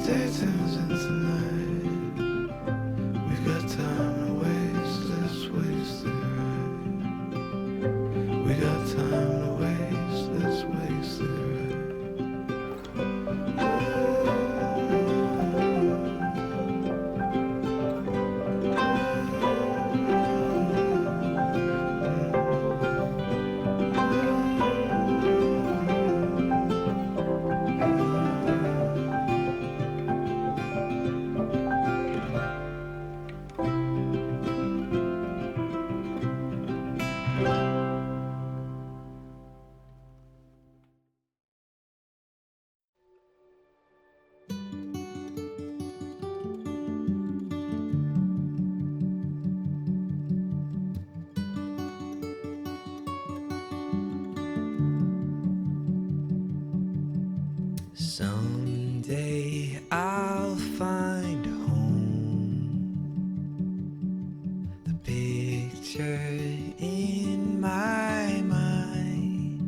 turns into night. We got time to waste, let's waste it right. We got time to waste, let's waste it right. Someday I'll find home, the picture in my mind,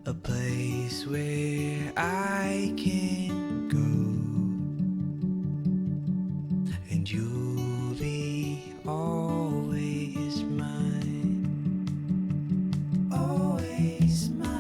a place where I can go, and you'll be always mine, always mine.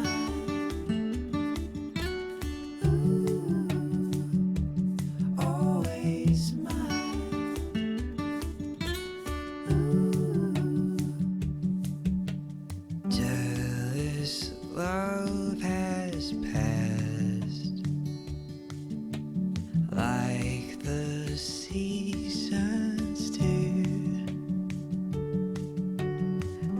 Love has passed like the seasons do.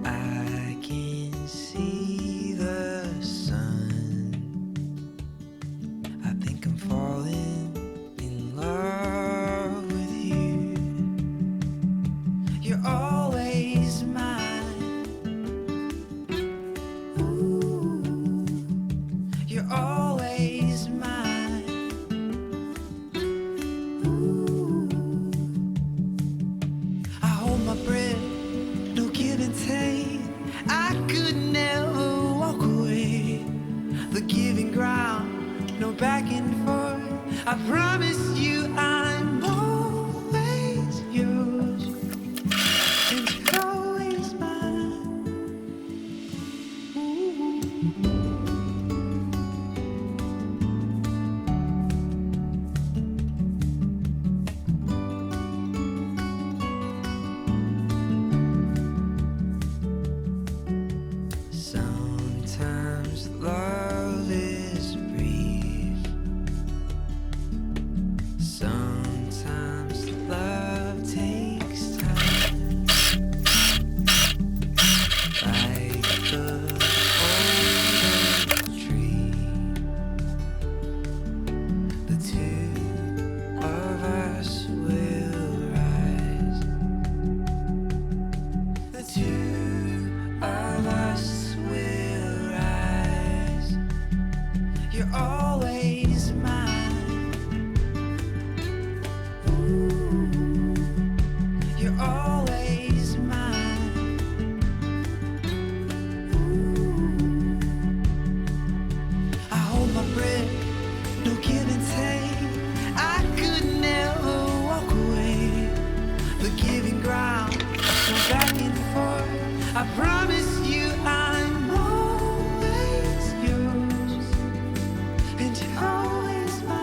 I can see the sun. I think I'm falling in love with you. You're always mine. You're always mine. Ooh. I hold my breath, no give and take. I could never walk away. The giving ground, no back and forth. I promise you I'm always yours, and you're always mine. Ooh. Sometimes love is brief. Sometimes love takes time. Like the old tree, the two of us will rise. The two of us will rise. You're always mine. Ooh. You're always mine. Ooh. I hold my breath, no give and take. I could never walk away. The giving ground, no back and forth. I promise you I'm always yours, and you're always mine.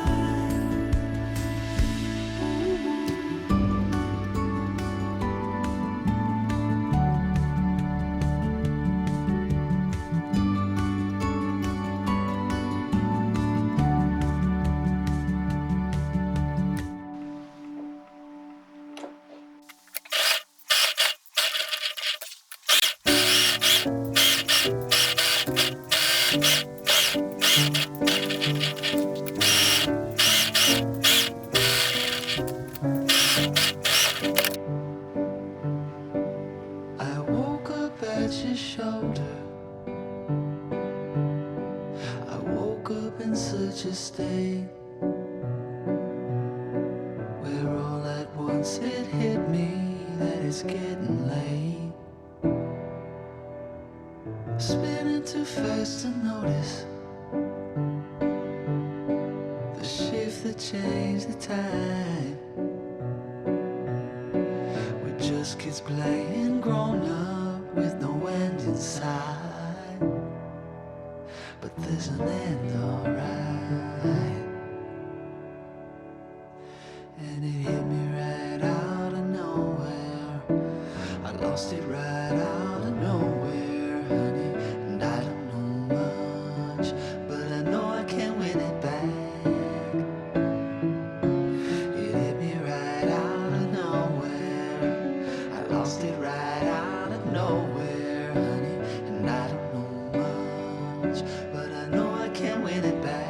I woke up at your shoulder. I woke up in such a state where all at once it hit me that it's getting late. Spinning too fast to notice the shit that change the time. We're just kids playing grown up with no end in sight. But there's an end, alright. And it hit me right out of nowhere. I lost it right out of nowhere, honey. And I don't know much, but I know I can win it back. It hit me right out of nowhere. I lost it right out of nowhere, honey. And I don't know much, but I know I can win it back.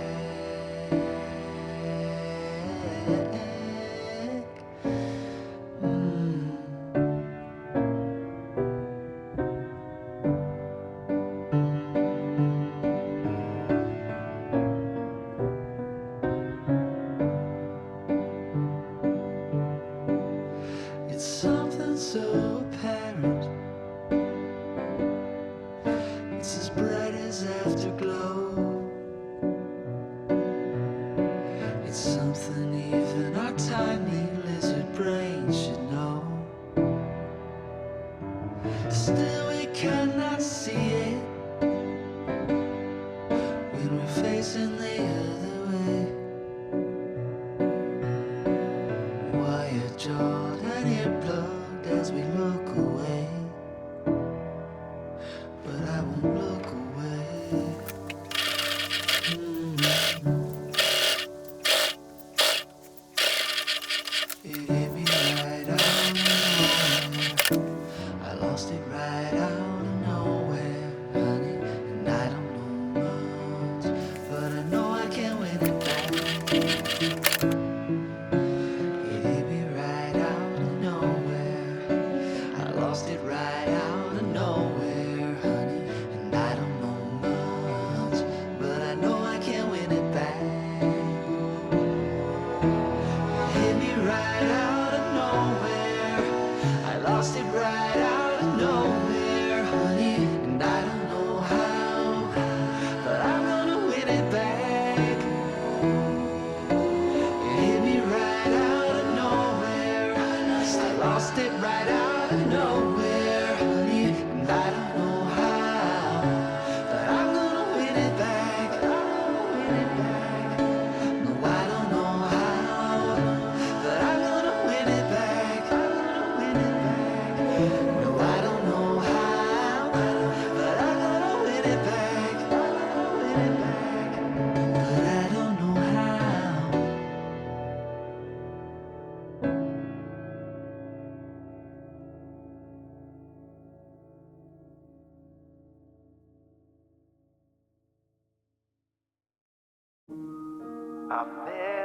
It's something so apparent. It's as bright as afterglow. It's something even our tiny lizard brains should know. Still we cannot see it when we're facing the other way. Wired jawed and earplugged as we look away. But I won't look away. It hit me right out of nowhere. I lost it right out of nowhere, honey. And I don't know much, but I know I can win it back. It hit me right out of nowhere. I lost it right out of nowhere, honey. And I don't know much, but I know I can win it back. Hit me right out of nowhere. I lost it right out of nowhere, honey. And I don't know how, but I'm gonna win it back. It hit me right out of nowhere. I lost it right out of nowhere, honey. And I don't know how, but I'm gonna win it back. I'm gonna win it back. No, I don't know how, but I'm gonna win it back. I'm gonna win it back. No, I don't know how, but I'm gonna win it back. I'm gonna win it back, but I don't know how. I met